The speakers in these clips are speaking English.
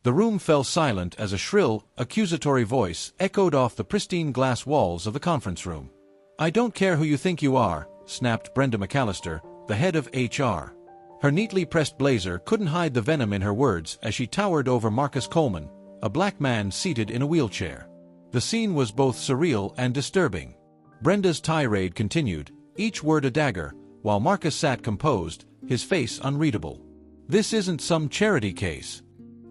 The room fell silent as a shrill, accusatory voice echoed off the pristine glass walls of the conference room. "I don't care who you think you are," snapped Brenda McAllister, the head of HR. Her neatly pressed blazer couldn't hide the venom in her words as she towered over Marcus Coleman, a black man seated in a wheelchair. The scene was both surreal and disturbing. Brenda's tirade continued, each word a dagger, while Marcus sat composed, his face unreadable. "This isn't some charity case,"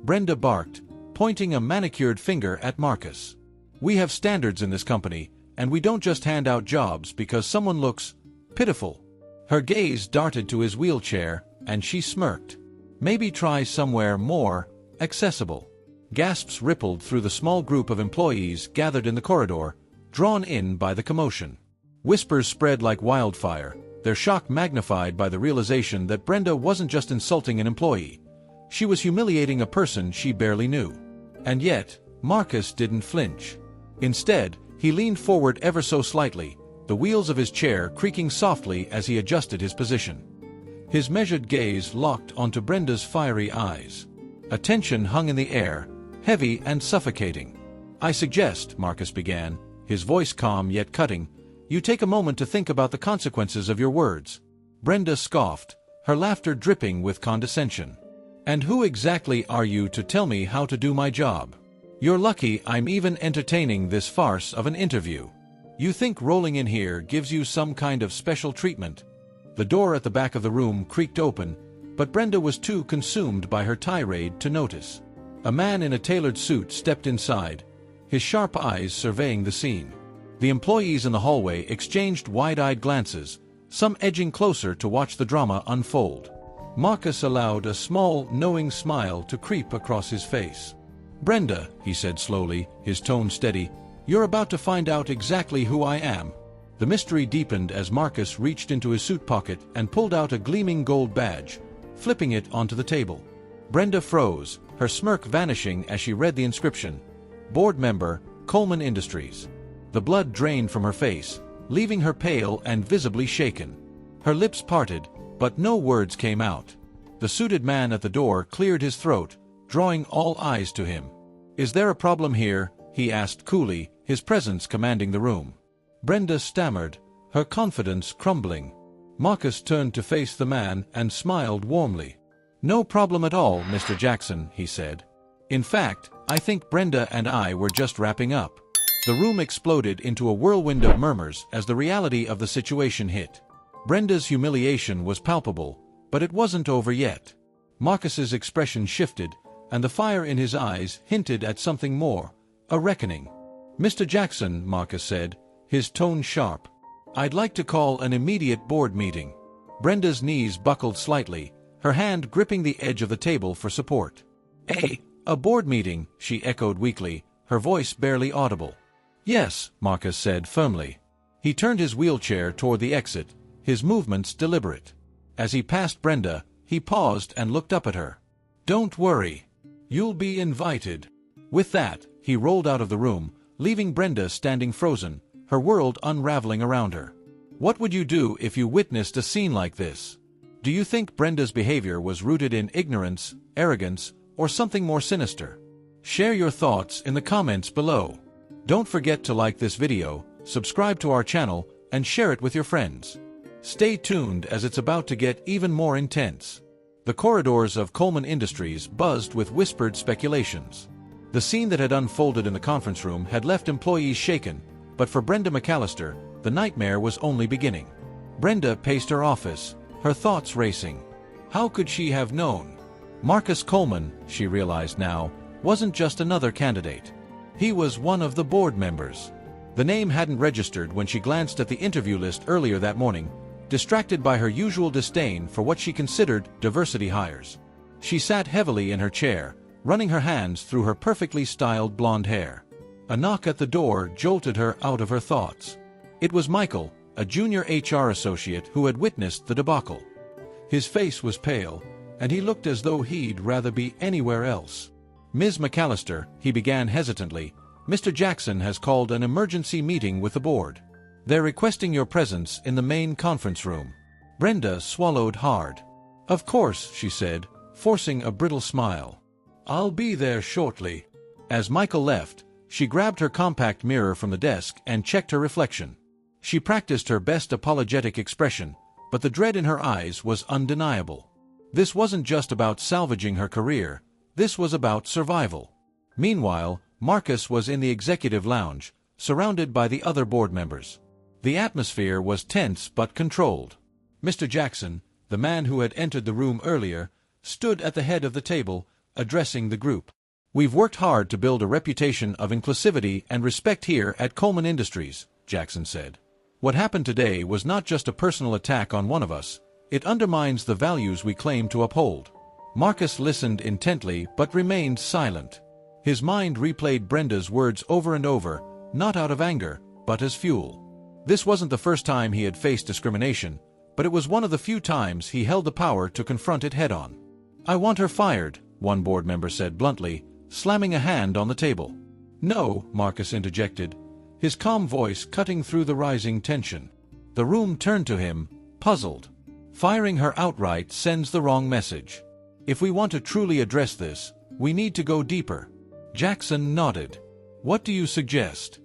Brenda barked, pointing a manicured finger at Marcus. "We have standards in this company, and we don't just hand out jobs because someone looks pitiful." Her gaze darted to his wheelchair, and she smirked. "Maybe try somewhere more accessible." Gasps rippled through the small group of employees gathered in the corridor, drawn in by the commotion. Whispers spread like wildfire, their shock magnified by the realization that Brenda wasn't just insulting an employee. She was humiliating a person she barely knew. And yet, Marcus didn't flinch. Instead, he leaned forward ever so slightly, the wheels of his chair creaking softly as he adjusted his position. His measured gaze locked onto Brenda's fiery eyes. A tension hung in the air, heavy and suffocating. "I suggest," Marcus began, his voice calm yet cutting, "you take a moment to think about the consequences of your words." Brenda scoffed, her laughter dripping with condescension. "And who exactly are you to tell me how to do my job? You're lucky I'm even entertaining this farce of an interview. You think rolling in here gives you some kind of special treatment?" The door at the back of the room creaked open, but Brenda was too consumed by her tirade to notice. A man in a tailored suit stepped inside, his sharp eyes surveying the scene. The employees in the hallway exchanged wide-eyed glances, some edging closer to watch the drama unfold. Marcus allowed a small, knowing smile to creep across his face. "Brenda," he said slowly, his tone steady, "you're about to find out exactly who I am." The mystery deepened as Marcus reached into his suit pocket and pulled out a gleaming gold badge, flipping it onto the table. Brenda froze, her smirk vanishing as she read the inscription, "Board Member, Coleman Industries." The blood drained from her face, leaving her pale and visibly shaken. Her lips parted, but no words came out. The suited man at the door cleared his throat, drawing all eyes to him. "Is there a problem here?" he asked coolly, his presence commanding the room. Brenda stammered, her confidence crumbling. Marcus turned to face the man and smiled warmly. "No problem at all, Mr. Jackson," he said. "In fact, I think Brenda and I were just wrapping up." The room exploded into a whirlwind of murmurs as the reality of the situation hit. Brenda's humiliation was palpable, but it wasn't over yet. Marcus's expression shifted, and the fire in his eyes hinted at something more, a reckoning. "Mr. Jackson," Marcus said, his tone sharp, "I'd like to call an immediate board meeting." Brenda's knees buckled slightly, her hand gripping the edge of the table for support. A board meeting," she echoed weakly, her voice barely audible. "Yes," Marcus said firmly. He turned his wheelchair toward the exit, his movements deliberate. As he passed Brenda, he paused and looked up at her. "Don't worry. You'll be invited." With that, he rolled out of the room, leaving Brenda standing frozen, her world unraveling around her. What would you do if you witnessed a scene like this? Do you think Brenda's behavior was rooted in ignorance, arrogance, or something more sinister? Share your thoughts in the comments below. Don't forget to like this video, subscribe to our channel, and share it with your friends. Stay tuned as it's about to get even more intense. The corridors of Coleman Industries buzzed with whispered speculations. The scene that had unfolded in the conference room had left employees shaken, but for Brenda McAllister, the nightmare was only beginning. Brenda paced her office, her thoughts racing. How could she have known? Marcus Coleman, she realized now, wasn't just another candidate. He was one of the board members. The name hadn't registered when she glanced at the interview list earlier that morning, distracted by her usual disdain for what she considered diversity hires. She sat heavily in her chair, running her hands through her perfectly styled blonde hair. A knock at the door jolted her out of her thoughts. It was Michael, a junior HR associate who had witnessed the debacle. His face was pale, and he looked as though he'd rather be anywhere else. "Ms. McAllister," he began hesitantly, "Mr. Jackson has called an emergency meeting with the board. They're requesting your presence in the main conference room." Brenda swallowed hard. "Of course," she said, forcing a brittle smile. I'll be there shortly. As Michael left, she grabbed her compact mirror from the desk and checked her reflection. She practiced her best apologetic expression, but the dread in her eyes was undeniable. This wasn't just about salvaging her career, this was about survival. Meanwhile, Marcus was in the executive lounge, surrounded by the other board members. The atmosphere was tense but controlled. Mr. Jackson, the man who had entered the room earlier, stood at the head of the table, addressing the group. "We've worked hard to build a reputation of inclusivity and respect here at Coleman Industries," Jackson said. "What happened today was not just a personal attack on one of us, it undermines the values we claim to uphold." Marcus listened intently but remained silent. His mind replayed Brenda's words over and over, not out of anger, but as fuel. This wasn't the first time he had faced discrimination, but it was one of the few times he held the power to confront it head-on. "I want her fired," one board member said bluntly, slamming a hand on the table. "No," Marcus interjected, his calm voice cutting through the rising tension. The room turned to him, puzzled. "Firing her outright sends the wrong message. If we want to truly address this, we need to go deeper." Jackson nodded. "What do you suggest?"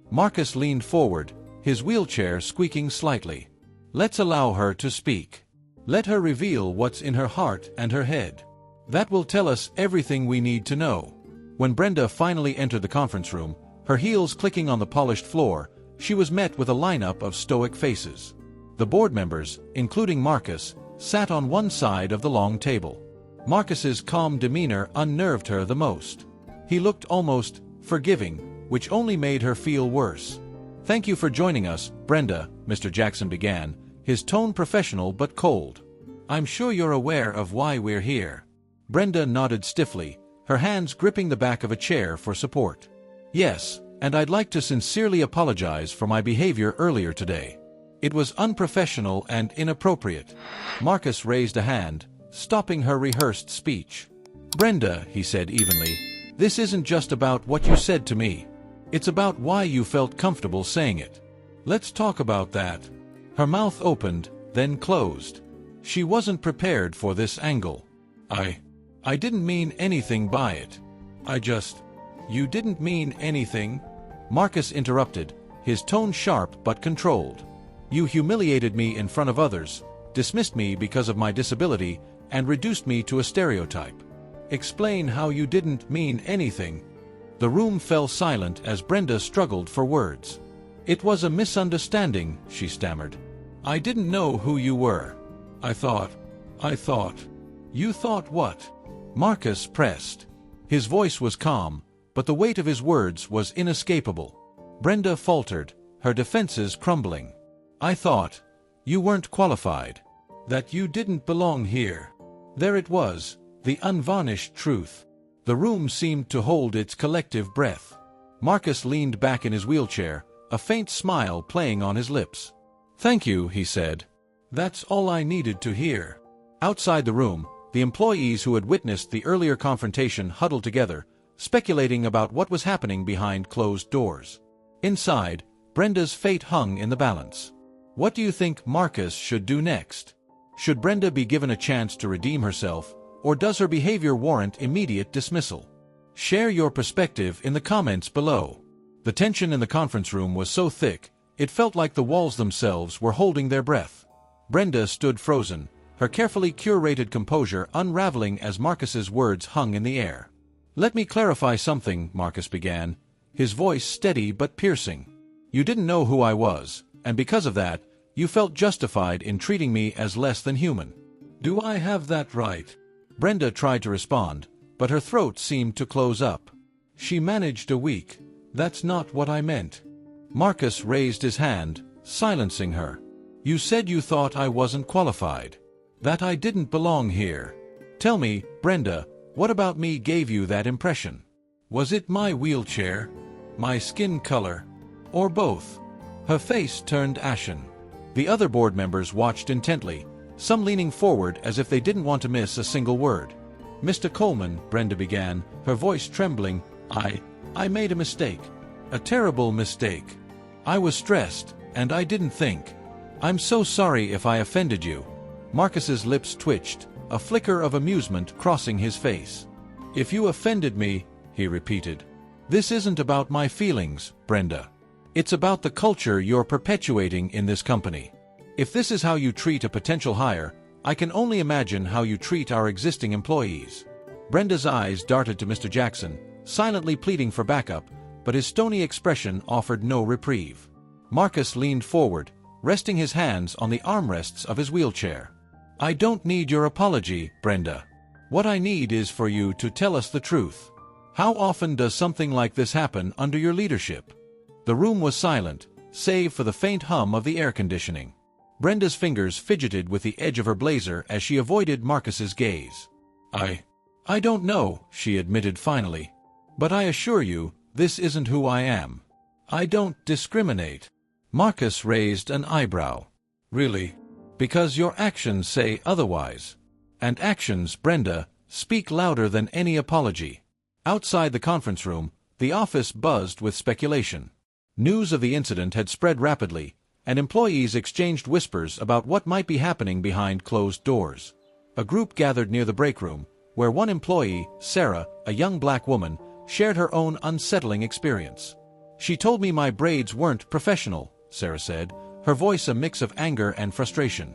Marcus leaned forward, his wheelchair squeaking slightly. "Let's allow her to speak. Let her reveal what's in her heart and her head. That will tell us everything we need to know." When Brenda finally entered the conference room, her heels clicking on the polished floor, she was met with a lineup of stoic faces. The board members, including Marcus, sat on one side of the long table. Marcus's calm demeanor unnerved her the most. He looked almost forgiving, which only made her feel worse. "Thank you for joining us, Brenda," Mr. Jackson began, his tone professional but cold. "I'm sure you're aware of why we're here." Brenda nodded stiffly, her hands gripping the back of a chair for support. "Yes, and I'd like to sincerely apologize for my behavior earlier today. It was unprofessional and inappropriate." Marcus raised a hand, stopping her rehearsed speech. "Brenda," he said evenly, "this isn't just about what you said to me. It's about why you felt comfortable saying it. Let's talk about that." Her mouth opened, then closed. She wasn't prepared for this angle. I didn't mean anything by it. You didn't mean anything?" Marcus interrupted, his tone sharp but controlled. "You humiliated me in front of others, dismissed me because of my disability, and reduced me to a stereotype. Explain how you didn't mean anything." The room fell silent as Brenda struggled for words. "It was a misunderstanding," she stammered. "I didn't know who you were. I thought... You thought what?" Marcus pressed. His voice was calm, but the weight of his words was inescapable. Brenda faltered, her defenses crumbling. "I thought you weren't qualified. That you didn't belong here." There it was, the unvarnished truth. The room seemed to hold its collective breath. Marcus leaned back in his wheelchair, a faint smile playing on his lips. "Thank you," he said. "That's all I needed to hear." Outside the room, the employees who had witnessed the earlier confrontation huddled together, speculating about what was happening behind closed doors. Inside, Brenda's fate hung in the balance. What do you think Marcus should do next? Should Brenda be given a chance to redeem herself, or does her behavior warrant immediate dismissal? Share your perspective in the comments below. The tension in the conference room was so thick, it felt like the walls themselves were holding their breath. Brenda stood frozen, her carefully curated composure unraveling as Marcus's words hung in the air. "Let me clarify something," Marcus began, his voice steady but piercing. "You didn't know who I was, and because of that, you felt justified in treating me as less than human. Do I have that right?" Brenda tried to respond, but her throat seemed to close up. She managed a weak, "That's not what I meant." Marcus raised his hand, silencing her. "You said you thought I wasn't qualified. That I didn't belong here. Tell me, Brenda, what about me gave you that impression? Was it my wheelchair? My skin color? Or both?" Her face turned ashen. The other board members watched intently, some leaning forward as if they didn't want to miss a single word. "Mr. Coleman," Brenda began, her voice trembling, I made a mistake. A terrible mistake. I was stressed, and I didn't think. I'm so sorry if I offended you." Marcus's lips twitched, a flicker of amusement crossing his face. "If you offended me," he repeated. "This isn't about my feelings, Brenda. It's about the culture you're perpetuating in this company. If this is how you treat a potential hire, I can only imagine how you treat our existing employees." Brenda's eyes darted to Mr. Jackson, silently pleading for backup, but his stony expression offered no reprieve. Marcus leaned forward, resting his hands on the armrests of his wheelchair. "I don't need your apology, Brenda. What I need is for you to tell us the truth. How often does something like this happen under your leadership?" The room was silent, save for the faint hum of the air conditioning. Brenda's fingers fidgeted with the edge of her blazer as she avoided Marcus's gaze. I don't know," she admitted finally. "But I assure you, this isn't who I am. I don't discriminate." Marcus raised an eyebrow. "Really? Because your actions say otherwise. And actions, Brenda, speak louder than any apology." Outside the conference room, the office buzzed with speculation. News of the incident had spread rapidly, and employees exchanged whispers about what might be happening behind closed doors. A group gathered near the break room, where one employee, Sarah, a young black woman, shared her own unsettling experience. "She told me my braids weren't professional," Sarah said, her voice a mix of anger and frustration.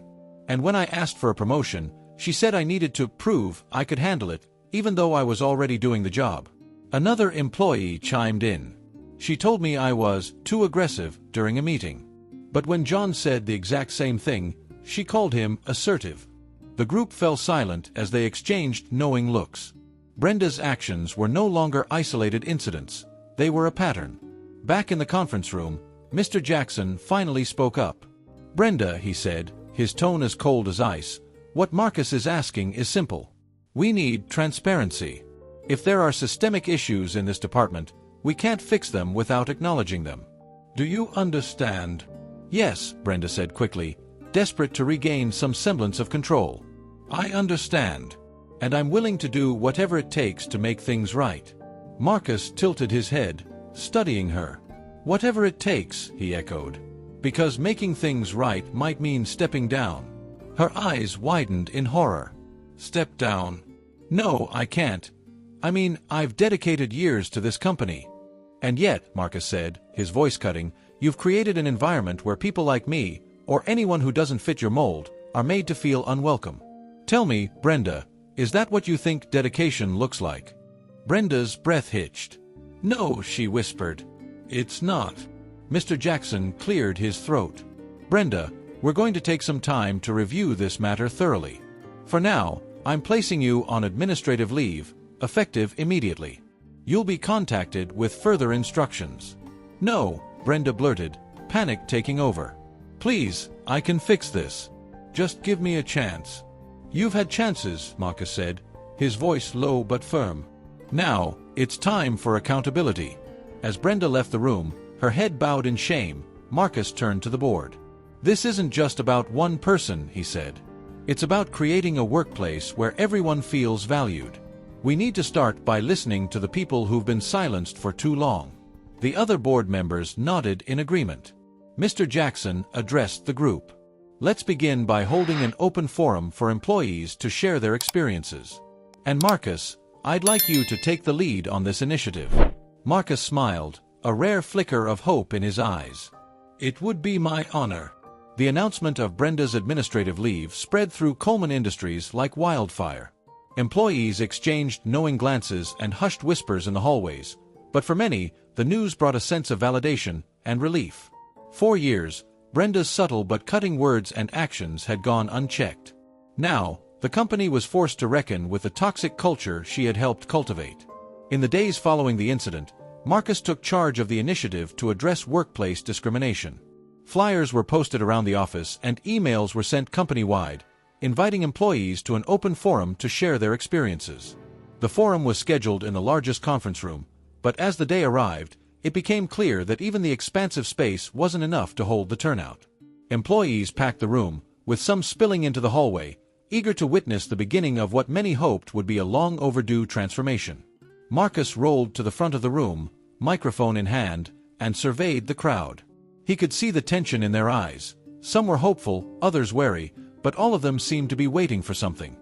"And when I asked for a promotion, she said I needed to prove I could handle it, even though I was already doing the job." Another employee chimed in. "She told me I was too aggressive during a meeting. But when John said the exact same thing, she called him assertive." The group fell silent as they exchanged knowing looks. Brenda's actions were no longer isolated incidents, they were a pattern. Back in the conference room, Mr. Jackson finally spoke up. "Brenda," he said, his tone as cold as ice, "what Marcus is asking is simple. We need transparency. If there are systemic issues in this department, we can't fix them without acknowledging them. Do you understand?" "Yes," Brenda said quickly, desperate to regain some semblance of control. "I understand. And I'm willing to do whatever it takes to make things right." Marcus tilted his head, studying her. "Whatever it takes," he echoed. "Because making things right might mean stepping down." Her eyes widened in horror. "Step down? No, I can't. I mean, I've dedicated years to this company." "And yet," Marcus said, his voice cutting, "you've created an environment where people like me, or anyone who doesn't fit your mold, are made to feel unwelcome. Tell me, Brenda, is that what you think dedication looks like?" Brenda's breath hitched. "No," she whispered. "It's not." Mr. Jackson cleared his throat. "Brenda, we're going to take some time to review this matter thoroughly. For now, I'm placing you on administrative leave, effective immediately. You'll be contacted with further instructions." "No," Brenda blurted, panic taking over. "Please, I can fix this. Just give me a chance." "You've had chances," Marcus said, his voice low but firm. "Now, it's time for accountability." As Brenda left the room, her head bowed in shame, Marcus turned to the board. "This isn't just about one person," he said. "It's about creating a workplace where everyone feels valued. We need to start by listening to the people who've been silenced for too long." The other board members nodded in agreement. Mr. Jackson addressed the group. "Let's begin by holding an open forum for employees to share their experiences. And Marcus, I'd like you to take the lead on this initiative." Marcus smiled, a rare flicker of hope in his eyes. "It would be my honor." The announcement of Brenda's administrative leave spread through Coleman Industries like wildfire. Employees exchanged knowing glances and hushed whispers in the hallways, but for many, the news brought a sense of validation and relief. 4 years, Brenda's subtle but cutting words and actions had gone unchecked. Now, the company was forced to reckon with the toxic culture she had helped cultivate. In the days following the incident, Marcus took charge of the initiative to address workplace discrimination. Flyers were posted around the office and emails were sent company-wide, inviting employees to an open forum to share their experiences. The forum was scheduled in the largest conference room, but as the day arrived, it became clear that even the expansive space wasn't enough to hold the turnout. Employees packed the room, with some spilling into the hallway, eager to witness the beginning of what many hoped would be a long-overdue transformation. Marcus rolled to the front of the room, microphone in hand, and surveyed the crowd. He could see the tension in their eyes. Some were hopeful, others wary, but all of them seemed to be waiting for something.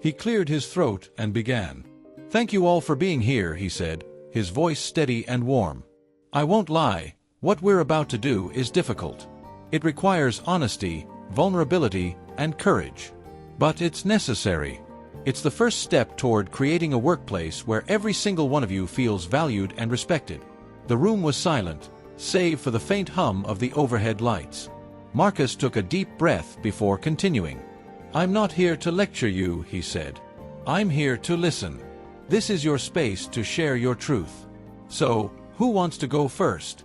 He cleared his throat and began. "Thank you all for being here," he said, his voice steady and warm. "I won't lie, what we're about to do is difficult. It requires honesty, vulnerability, and courage. But it's necessary. It's the first step toward creating a workplace where every single one of you feels valued and respected." The room was silent, save for the faint hum of the overhead lights. Marcus took a deep breath before continuing. "I'm not here to lecture you," he said. "I'm here to listen. This is your space to share your truth. So, who wants to go first?"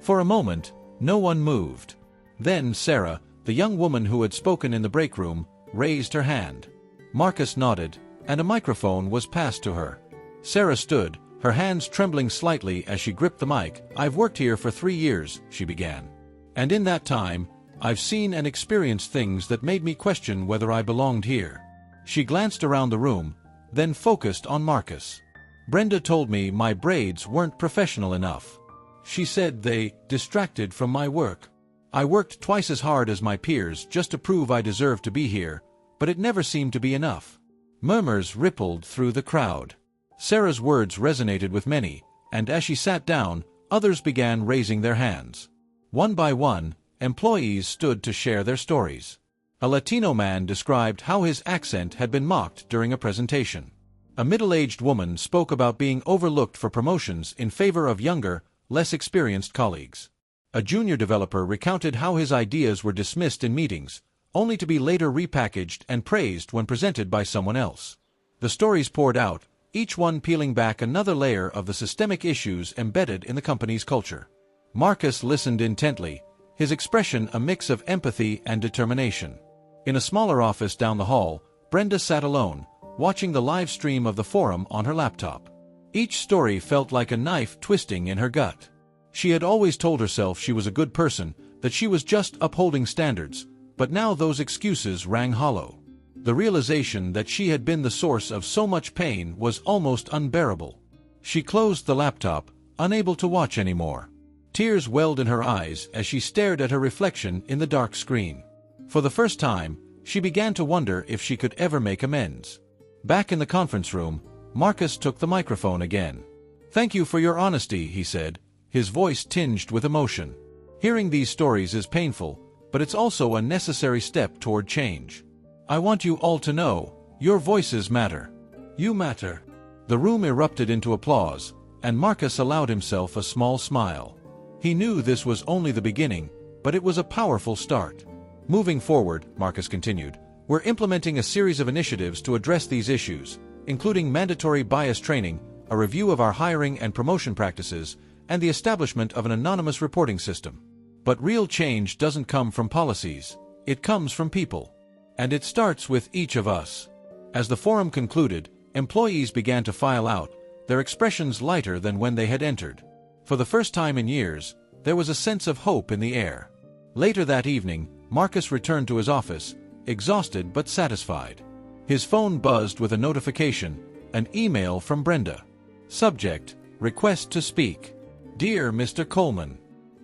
For a moment, no one moved. Then Sarah, the young woman who had spoken in the break room, raised her hand. Marcus nodded, and a microphone was passed to her. Sarah stood, her hands trembling slightly as she gripped the mic. "I've worked here for 3 years," she began. "And in that time, I've seen and experienced things that made me question whether I belonged here." She glanced around the room, then focused on Marcus. "Brenda told me my braids weren't professional enough. She said they distracted from my work. I worked twice as hard as my peers just to prove I deserved to be here, but it never seemed to be enough." Murmurs rippled through the crowd. Sarah's words resonated with many, and as she sat down, others began raising their hands. One by one, employees stood to share their stories. A Latino man described how his accent had been mocked during a presentation. A middle-aged woman spoke about being overlooked for promotions in favor of younger, less experienced colleagues. A junior developer recounted how his ideas were dismissed in meetings, only to be later repackaged and praised when presented by someone else. The stories poured out, each one peeling back another layer of the systemic issues embedded in the company's culture. Marcus listened intently, his expression a mix of empathy and determination. In a smaller office down the hall, Brenda sat alone, watching the live stream of the forum on her laptop. Each story felt like a knife twisting in her gut. She had always told herself she was a good person, that she was just upholding standards, but now those excuses rang hollow. The realization that she had been the source of so much pain was almost unbearable. She closed the laptop, unable to watch anymore. Tears welled in her eyes as she stared at her reflection in the dark screen. For the first time, she began to wonder if she could ever make amends. Back in the conference room, Marcus took the microphone again. "Thank you for your honesty," he said, his voice tinged with emotion. "Hearing these stories is painful, but it's also a necessary step toward change. I want you all to know, your voices matter. You matter." The room erupted into applause, and Marcus allowed himself a small smile. He knew this was only the beginning, but it was a powerful start. "Moving forward," Marcus continued, "we're implementing a series of initiatives to address these issues, including mandatory bias training, a review of our hiring and promotion practices, and the establishment of an anonymous reporting system. But real change doesn't come from policies, it comes from people. And it starts with each of us." As the forum concluded, employees began to file out, their expressions lighter than when they had entered. For the first time in years, there was a sense of hope in the air. Later that evening, Marcus returned to his office, exhausted but satisfied. His phone buzzed with a notification, an email from Brenda. Subject: Request to speak. "Dear Mr. Coleman,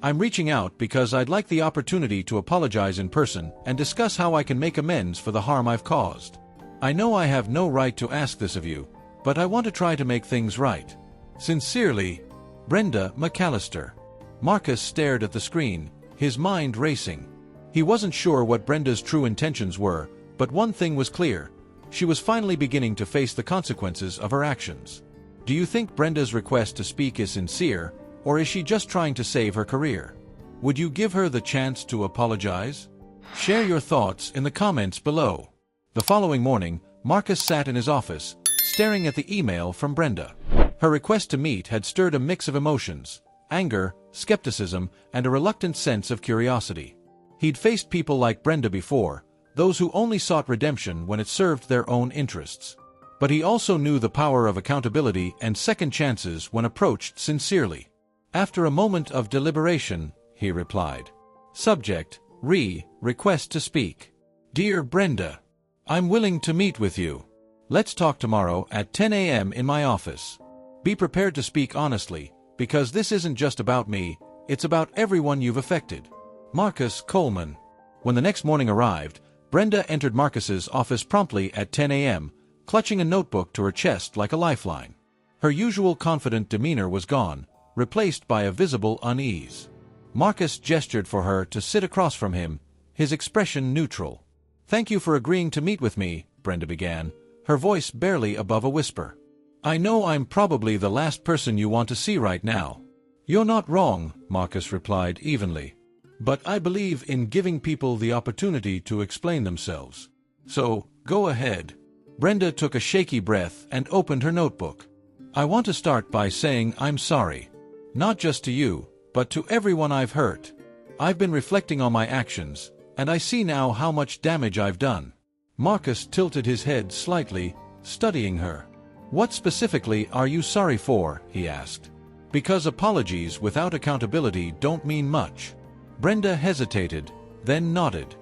I'm reaching out because I'd like the opportunity to apologize in person and discuss how I can make amends for the harm I've caused. I know I have no right to ask this of you, but I want to try to make things right. Sincerely, Brenda McAllister." Marcus stared at the screen, his mind racing. He wasn't sure what Brenda's true intentions were, but one thing was clear: she was finally beginning to face the consequences of her actions. Do you think Brenda's request to speak is sincere, or is she just trying to save her career? Would you give her the chance to apologize? Share your thoughts in the comments below. The following morning, Marcus sat in his office, staring at the email from Brenda. Her request to meet had stirred a mix of emotions: anger, skepticism, and a reluctant sense of curiosity. He'd faced people like Brenda before, those who only sought redemption when it served their own interests. But he also knew the power of accountability and second chances when approached sincerely. After a moment of deliberation, he replied. Subject: Request to speak. "Dear Brenda, I'm willing to meet with you. Let's talk tomorrow at 10 a.m. in my office. Be prepared to speak honestly, because this isn't just about me, it's about everyone you've affected. Marcus Coleman." When the next morning arrived, Brenda entered Marcus's office promptly at 10 a.m., clutching a notebook to her chest like a lifeline. Her usual confident demeanor was gone, replaced by a visible unease. Marcus gestured for her to sit across from him, his expression neutral. "Thank you for agreeing to meet with me," Brenda began, her voice barely above a whisper. "I know I'm probably the last person you want to see right now." "You're not wrong," Marcus replied evenly. "But I believe in giving people the opportunity to explain themselves. So, go ahead." Brenda took a shaky breath and opened her notebook. "I want to start by saying I'm sorry. Not just to you, but to everyone I've hurt. I've been reflecting on my actions, and I see now how much damage I've done." Marcus tilted his head slightly, studying her. "What specifically are you sorry for?" he asked. "Because apologies without accountability don't mean much." Brenda hesitated, then nodded.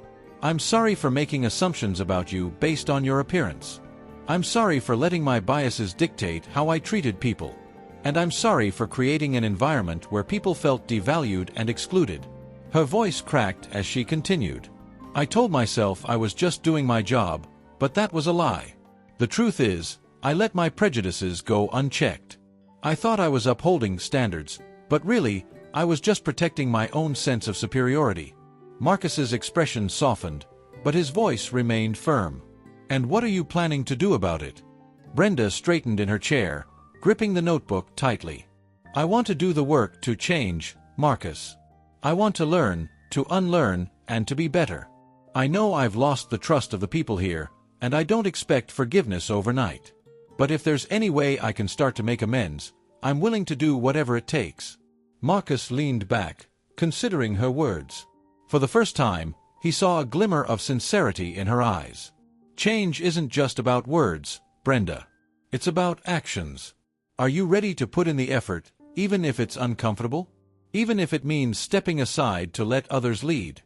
"I'm sorry for making assumptions about you based on your appearance. I'm sorry for letting my biases dictate how I treated people. And I'm sorry for creating an environment where people felt devalued and excluded." Her voice cracked as she continued. "I told myself I was just doing my job, but that was a lie. The truth is, I let my prejudices go unchecked. I thought I was upholding standards, but really, I was just protecting my own sense of superiority." Marcus's expression softened, but his voice remained firm. "And what are you planning to do about it?" Brenda straightened in her chair, gripping the notebook tightly. "I want to do the work to change, Marcus. I want to learn, to unlearn, and to be better. I know I've lost the trust of the people here, and I don't expect forgiveness overnight. But if there's any way I can start to make amends, I'm willing to do whatever it takes." Marcus leaned back, considering her words. For the first time, he saw a glimmer of sincerity in her eyes. "Change isn't just about words, Brenda. It's about actions. Are you ready to put in the effort, even if it's uncomfortable? Even if it means stepping aside to let others lead?"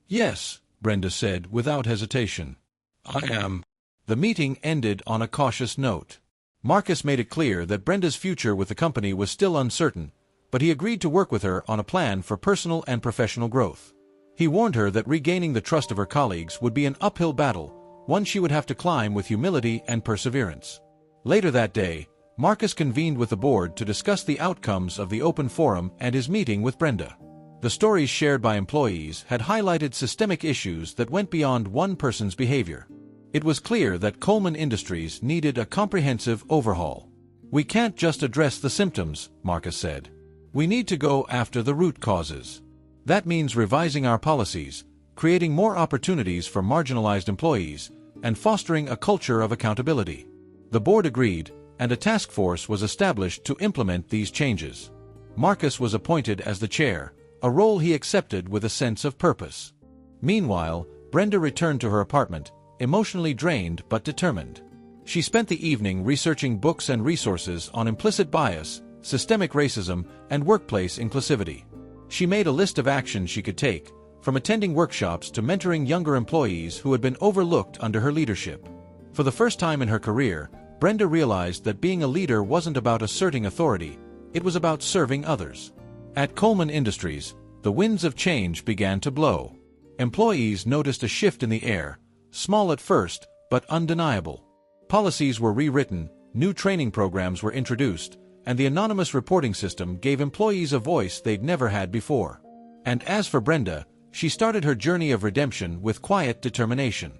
"Yes," Brenda said without hesitation. "I am." The meeting ended on a cautious note. Marcus made it clear that Brenda's future with the company was still uncertain, but he agreed to work with her on a plan for personal and professional growth. He warned her that regaining the trust of her colleagues would be an uphill battle, one she would have to climb with humility and perseverance. Later that day, Marcus convened with the board to discuss the outcomes of the open forum and his meeting with Brenda. The stories shared by employees had highlighted systemic issues that went beyond one person's behavior. It was clear that Coleman Industries needed a comprehensive overhaul. "We can't just address the symptoms," Marcus said. "We need to go after the root causes. That means revising our policies, creating more opportunities for marginalized employees, and fostering a culture of accountability." The board agreed, and a task force was established to implement these changes. Marcus was appointed as the chair, a role he accepted with a sense of purpose. Meanwhile, Brenda returned to her apartment, emotionally drained but determined. She spent the evening researching books and resources on implicit bias, systemic racism, and workplace inclusivity. She made a list of actions she could take, from attending workshops to mentoring younger employees who had been overlooked under her leadership. For the first time in her career, Brenda realized that being a leader wasn't about asserting authority, it was about serving others. At Coleman Industries, the winds of change began to blow. Employees noticed a shift in the air, small at first, but undeniable. Policies were rewritten, new training programs were introduced, and the anonymous reporting system gave employees a voice they'd never had before. And as for Brenda, she started her journey of redemption with quiet determination.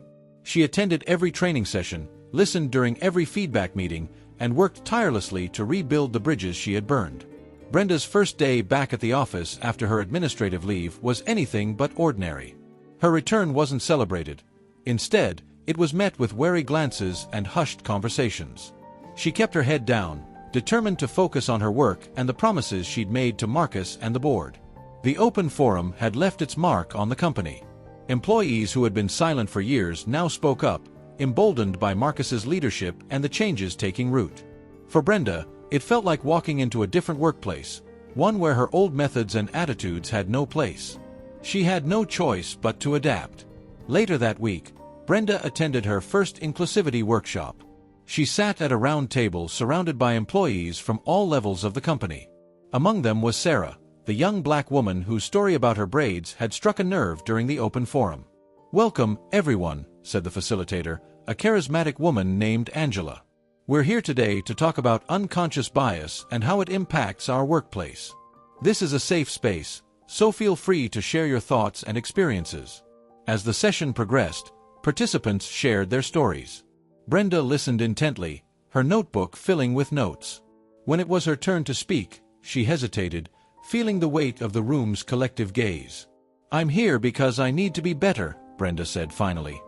She attended every training session, listened during every feedback meeting, and worked tirelessly to rebuild the bridges she had burned. Brenda's first day back at the office after her administrative leave was anything but ordinary. Her return wasn't celebrated. Instead, it was met with wary glances and hushed conversations. She kept her head down, determined to focus on her work and the promises she'd made to Marcus and the board. The open forum had left its mark on the company. Employees who had been silent for years now spoke up, emboldened by Marcus's leadership and the changes taking root. For Brenda, it felt like walking into a different workplace, one where her old methods and attitudes had no place. She had no choice but to adapt. Later that week, Brenda attended her first inclusivity workshop. She sat at a round table surrounded by employees from all levels of the company. Among them was Sarah, the young black woman whose story about her braids had struck a nerve during the open forum. "Welcome, everyone," said the facilitator, a charismatic woman named Angela. We're here today to talk about unconscious bias and how it impacts our workplace. This is a safe space, so feel free to share your thoughts and experiences. As the session progressed, participants shared their stories. Brenda listened intently, her notebook filling with notes. When it was her turn to speak, she hesitated, feeling the weight of the room's collective gaze. "I'm here because I need to be better," Brenda said finally.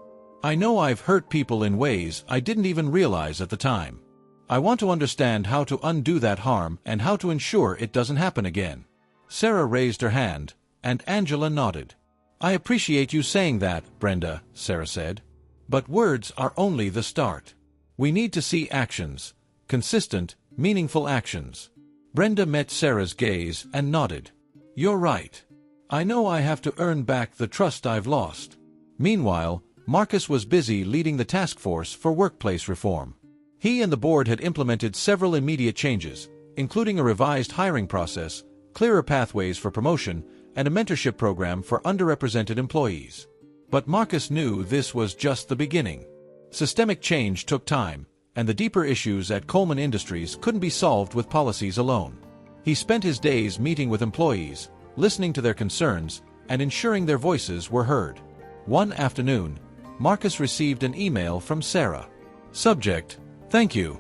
"I know I've hurt people in ways I didn't even realize at the time. I want to understand how to undo that harm and how to ensure it doesn't happen again." Sarah raised her hand, and Angela nodded. "I appreciate you saying that, Brenda," Sarah said. "But words are only the start. We need to see actions, consistent, meaningful actions." Brenda met Sarah's gaze and nodded. "You're right. I know I have to earn back the trust I've lost." Meanwhile, Marcus was busy leading the task force for workplace reform. He and the board had implemented several immediate changes, including a revised hiring process, clearer pathways for promotion, and a mentorship program for underrepresented employees. But Marcus knew this was just the beginning. Systemic change took time, and the deeper issues at Coleman Industries couldn't be solved with policies alone. He spent his days meeting with employees, listening to their concerns, and ensuring their voices were heard. One afternoon, Marcus received an email from Sarah. Subject: "Thank you.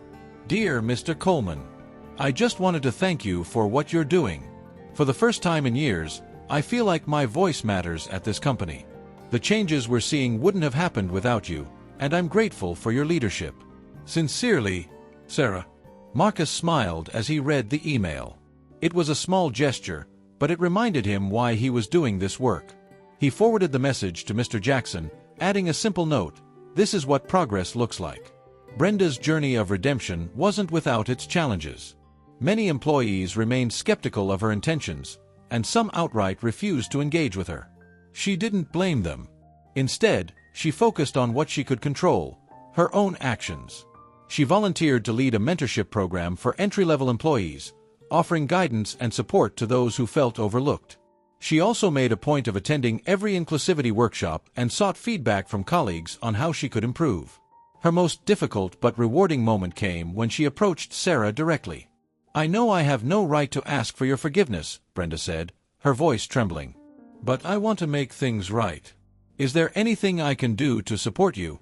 Dear Mr. Coleman, I just wanted to thank you for what you're doing. For the first time in years, I feel like my voice matters at this company. The changes we're seeing wouldn't have happened without you, and I'm grateful for your leadership. Sincerely, Sarah." Marcus smiled as he read the email. It was a small gesture, but it reminded him why he was doing this work. He forwarded the message to Mr. Jackson, adding a simple note: "This is what progress looks like." Brenda's journey of redemption wasn't without its challenges. Many employees remained skeptical of her intentions, and some outright refused to engage with her. She didn't blame them. Instead, she focused on what she could control: her own actions. She volunteered to lead a mentorship program for entry-level employees, offering guidance and support to those who felt overlooked. She also made a point of attending every inclusivity workshop and sought feedback from colleagues on how she could improve. Her most difficult but rewarding moment came when she approached Sarah directly. "I know I have no right to ask for your forgiveness," Brenda said, her voice trembling. "But I want to make things right. Is there anything I can do to support you?"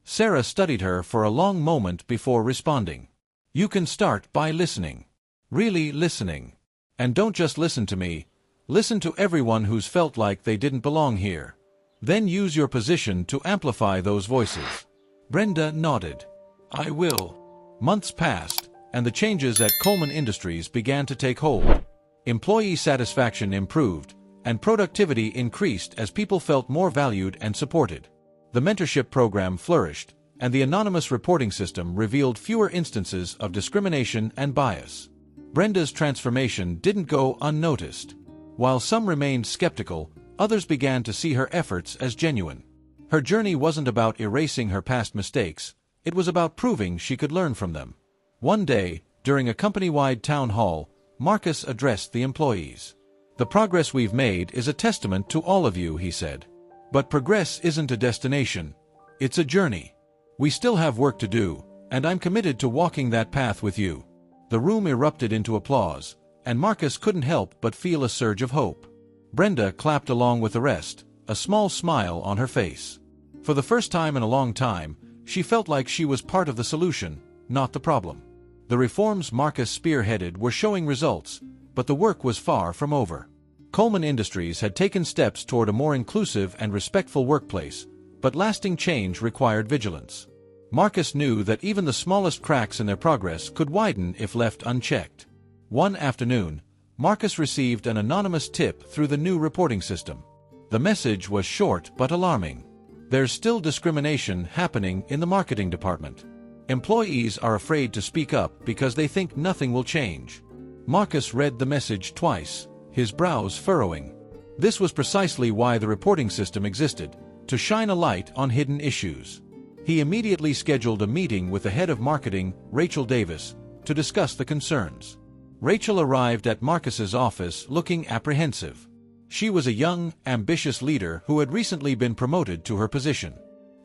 Sarah studied her for a long moment before responding. "You can start by listening. Really listening. And don't just listen to me. Listen to everyone who's felt like they didn't belong here. Then use your position to amplify those voices." Brenda nodded. "I will." Months passed, and the changes at Coleman Industries began to take hold. Employee satisfaction improved, and productivity increased as people felt more valued and supported. The mentorship program flourished, and the anonymous reporting system revealed fewer instances of discrimination and bias. Brenda's transformation didn't go unnoticed. While some remained skeptical, others began to see her efforts as genuine. Her journey wasn't about erasing her past mistakes, it was about proving she could learn from them. One day, during a company-wide town hall, Marcus addressed the employees. "The progress we've made is a testament to all of you," he said. "But progress isn't a destination, it's a journey. We still have work to do, and I'm committed to walking that path with you." The room erupted into applause, and Marcus couldn't help but feel a surge of hope. Brenda clapped along with the rest, a small smile on her face. For the first time in a long time, she felt like she was part of the solution, not the problem. The reforms Marcus spearheaded were showing results, but the work was far from over. Coleman Industries had taken steps toward a more inclusive and respectful workplace, but lasting change required vigilance. Marcus knew that even the smallest cracks in their progress could widen if left unchecked. One afternoon, Marcus received an anonymous tip through the new reporting system. The message was short but alarming. "There's still discrimination happening in the marketing department. Employees are afraid to speak up because they think nothing will change." Marcus read the message twice, his brows furrowing. This was precisely why the reporting system existed, to shine a light on hidden issues. He immediately scheduled a meeting with the head of marketing, Rachel Davis, to discuss the concerns. Rachel arrived at Marcus's office looking apprehensive. She was a young, ambitious leader who had recently been promoted to her position.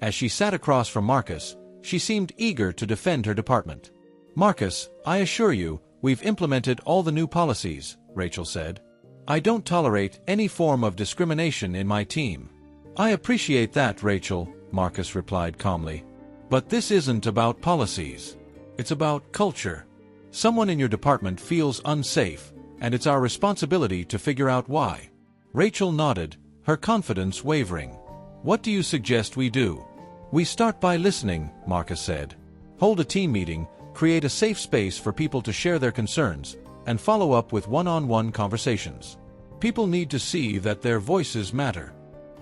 As she sat across from Marcus, she seemed eager to defend her department. "Marcus, I assure you, we've implemented all the new policies," Rachel said. "I don't tolerate any form of discrimination in my team." "I appreciate that, Rachel," Marcus replied calmly. "But this isn't about policies. It's about culture. Someone in your department feels unsafe, and it's our responsibility to figure out why." Rachel nodded, her confidence wavering. "What do you suggest we do?" "We start by listening," Marcus said. "Hold a team meeting, create a safe space for people to share their concerns, and follow up with one-on-one conversations. People need to see that their voices matter."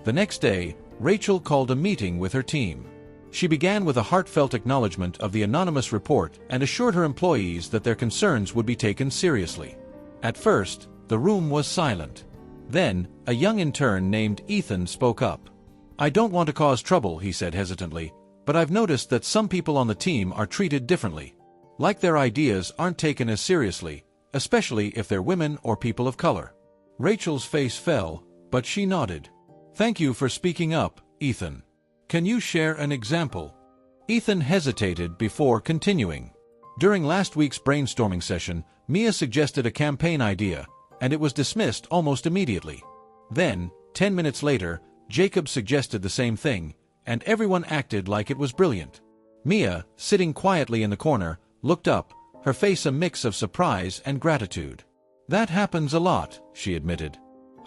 The next day, Rachel called a meeting with her team. She began with a heartfelt acknowledgement of the anonymous report and assured her employees that their concerns would be taken seriously. At first, the room was silent. Then, a young intern named Ethan spoke up. "I don't want to cause trouble," he said hesitantly, "but I've noticed that some people on the team are treated differently. Like their ideas aren't taken as seriously, especially if they're women or people of color." Rachel's face fell, but she nodded. "Thank you for speaking up, Ethan. Can you share an example?" Ethan hesitated before continuing. "During last week's brainstorming session, Mia suggested a campaign idea, and it was dismissed almost immediately. Then, 10 minutes later, Jacob suggested the same thing, and everyone acted like it was brilliant. Mia, sitting quietly in the corner, looked up, her face a mix of surprise and gratitude. "That happens a lot," she admitted.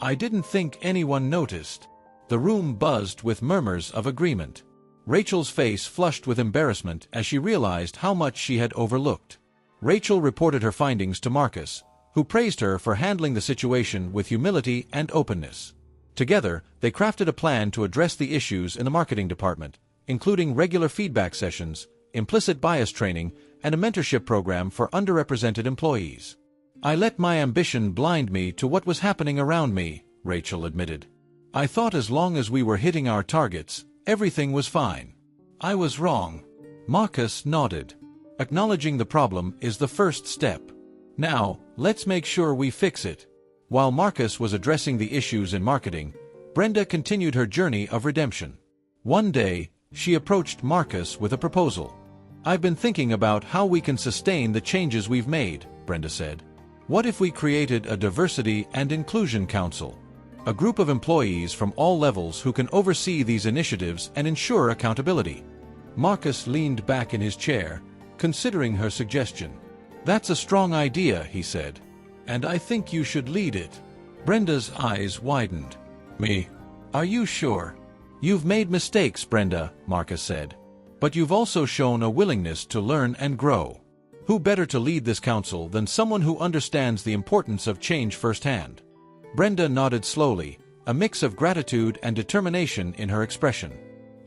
"I didn't think anyone noticed." The room buzzed with murmurs of agreement. Rachel's face flushed with embarrassment as she realized how much she had overlooked. Rachel reported her findings to Marcus, who praised her for handling the situation with humility and openness. Together, they crafted a plan to address the issues in the marketing department, including regular feedback sessions, implicit bias training, and a mentorship program for underrepresented employees. "I let my ambition blind me to what was happening around me," Rachel admitted. "I thought as long as we were hitting our targets, everything was fine. I was wrong." Marcus nodded. "Acknowledging the problem is the first step. Now, let's make sure we fix it." While Marcus was addressing the issues in marketing, Brenda continued her journey of redemption. One day, she approached Marcus with a proposal. "I've been thinking about how we can sustain the changes we've made," Brenda said. "What if we created a diversity and inclusion council? A group of employees from all levels who can oversee these initiatives and ensure accountability." Marcus leaned back in his chair, considering her suggestion. "That's a strong idea," he said. "And I think you should lead it." Brenda's eyes widened. "Me? Are you sure?" "You've made mistakes, Brenda," Marcus said. "But you've also shown a willingness to learn and grow. Who better to lead this council than someone who understands the importance of change firsthand?" Brenda nodded slowly, a mix of gratitude and determination in her expression.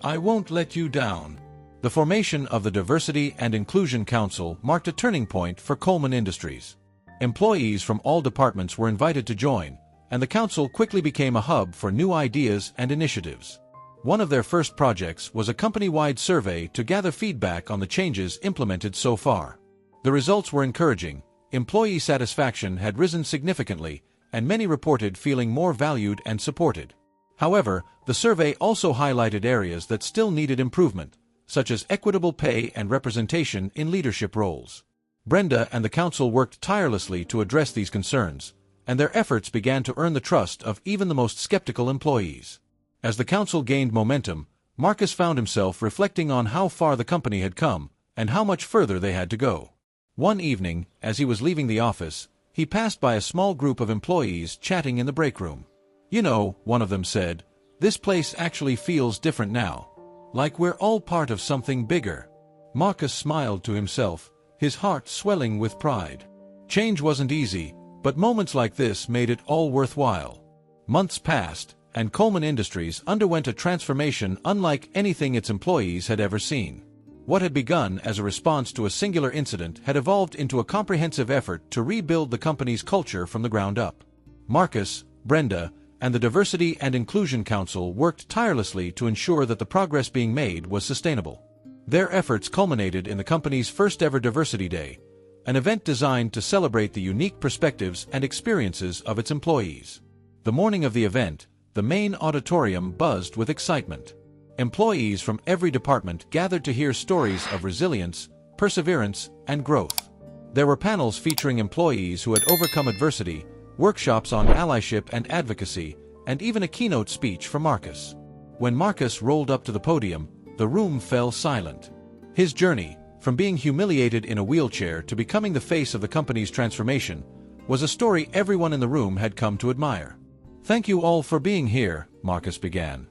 "I won't let you down." The formation of the Diversity and Inclusion Council marked a turning point for Coleman Industries. Employees from all departments were invited to join, and the council quickly became a hub for new ideas and initiatives. One of their first projects was a company-wide survey to gather feedback on the changes implemented so far. The results were encouraging. Employee satisfaction had risen significantly, and many reported feeling more valued and supported. However, the survey also highlighted areas that still needed improvement, such as equitable pay and representation in leadership roles. Brenda and the council worked tirelessly to address these concerns, and their efforts began to earn the trust of even the most skeptical employees. As the council gained momentum, Marcus found himself reflecting on how far the company had come and how much further they had to go. One evening, as he was leaving the office, he passed by a small group of employees chatting in the break room. "You know," one of them said, "this place actually feels different now. Like we're all part of something bigger." Marcus smiled to himself, his heart swelling with pride. Change wasn't easy, but moments like this made it all worthwhile. Months passed, and Coleman Industries underwent a transformation unlike anything its employees had ever seen. What had begun as a response to a singular incident had evolved into a comprehensive effort to rebuild the company's culture from the ground up. Marcus, Brenda, and the Diversity and Inclusion Council worked tirelessly to ensure that the progress being made was sustainable. Their efforts culminated in the company's first-ever Diversity Day, an event designed to celebrate the unique perspectives and experiences of its employees. The morning of the event, the main auditorium buzzed with excitement. Employees from every department gathered to hear stories of resilience, perseverance, and growth. There were panels featuring employees who had overcome adversity, workshops on allyship and advocacy, and even a keynote speech from Marcus. When Marcus rolled up to the podium, the room fell silent. His journey, from being humiliated in a wheelchair to becoming the face of the company's transformation, was a story everyone in the room had come to admire. "Thank you all for being here," Marcus began.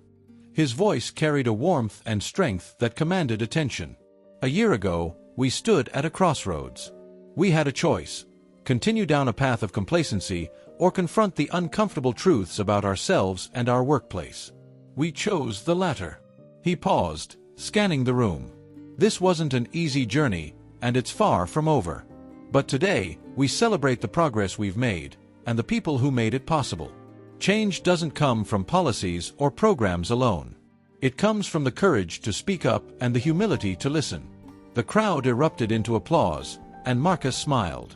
His voice carried a warmth and strength that commanded attention. "A year ago, we stood at a crossroads. We had a choice: continue down a path of complacency or confront the uncomfortable truths about ourselves and our workplace. We chose the latter." He paused, scanning the room. This wasn't an easy journey, and it's far from over. But today, we celebrate the progress we've made, and the people who made it possible. Change doesn't come from policies or programs alone. It comes from the courage to speak up and the humility to listen. The crowd erupted into applause, and Marcus smiled.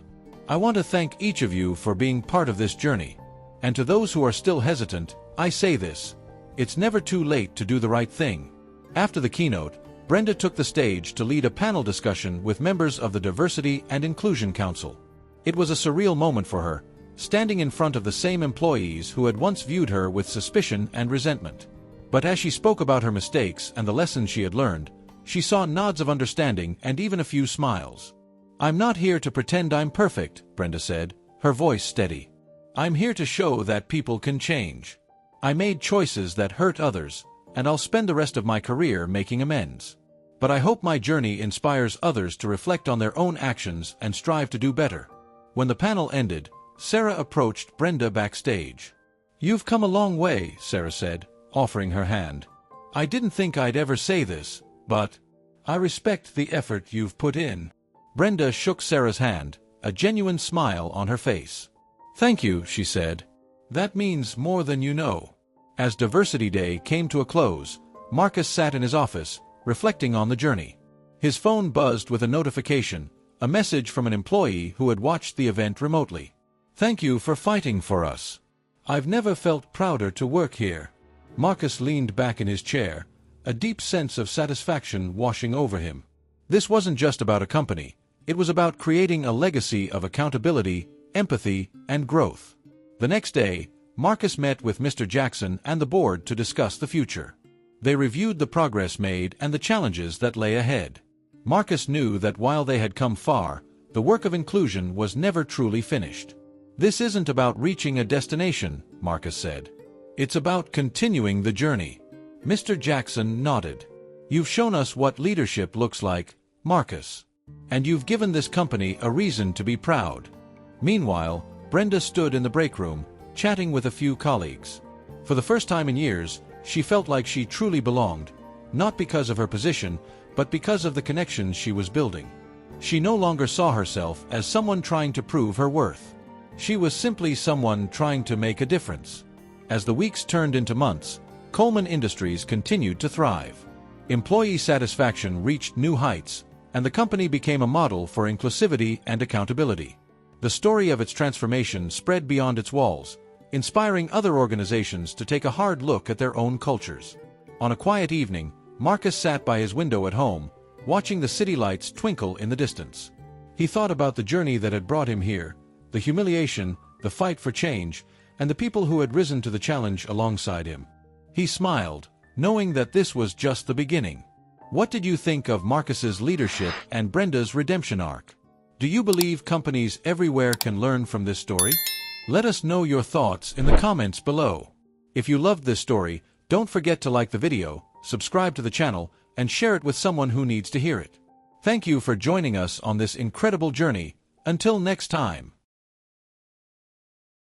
"I want to thank each of you for being part of this journey. And to those who are still hesitant, I say this: it's never too late to do the right thing." After the keynote, Brenda took the stage to lead a panel discussion with members of the Diversity and Inclusion Council. It was a surreal moment for her, standing in front of the same employees who had once viewed her with suspicion and resentment. But as she spoke about her mistakes and the lessons she had learned, she saw nods of understanding and even a few smiles. "I'm not here to pretend I'm perfect," Brenda said, her voice steady. "I'm here to show that people can change. I made choices that hurt others, and I'll spend the rest of my career making amends. But I hope my journey inspires others to reflect on their own actions and strive to do better." When the panel ended, Sarah approached Brenda backstage. "You've come a long way," Sarah said, offering her hand. "I didn't think I'd ever say this, but I respect the effort you've put in." Brenda shook Sarah's hand, a genuine smile on her face. "Thank you," she said. "That means more than you know." As Diversity Day came to a close, Marcus sat in his office, reflecting on the journey. His phone buzzed with a notification, a message from an employee who had watched the event remotely. "Thank you for fighting for us. I've never felt prouder to work here." Marcus leaned back in his chair, a deep sense of satisfaction washing over him. This wasn't just about a company. It was about creating a legacy of accountability, empathy, and growth. The next day, Marcus met with Mr. Jackson and the board to discuss the future. They reviewed the progress made and the challenges that lay ahead. Marcus knew that while they had come far, the work of inclusion was never truly finished. "This isn't about reaching a destination," Marcus said. "It's about continuing the journey." Mr. Jackson nodded. "You've shown us what leadership looks like, Marcus. And you've given this company a reason to be proud." Meanwhile, Brenda stood in the break room, chatting with a few colleagues. For the first time in years, she felt like she truly belonged, not because of her position, but because of the connections she was building. She no longer saw herself as someone trying to prove her worth. She was simply someone trying to make a difference. As the weeks turned into months, Coleman Industries continued to thrive. Employee satisfaction reached new heights, and the company became a model for inclusivity and accountability. The story of its transformation spread beyond its walls, inspiring other organizations to take a hard look at their own cultures. On a quiet evening, Marcus sat by his window at home, watching the city lights twinkle in the distance. He thought about the journey that had brought him here, the humiliation, the fight for change, and the people who had risen to the challenge alongside him. He smiled, knowing that this was just the beginning. What did you think of Marcus's leadership and Brenda's redemption arc? Do you believe companies everywhere can learn from this story? Let us know your thoughts in the comments below. If you loved this story, don't forget to like the video, subscribe to the channel, and share it with someone who needs to hear it. Thank you for joining us on this incredible journey. Until next time.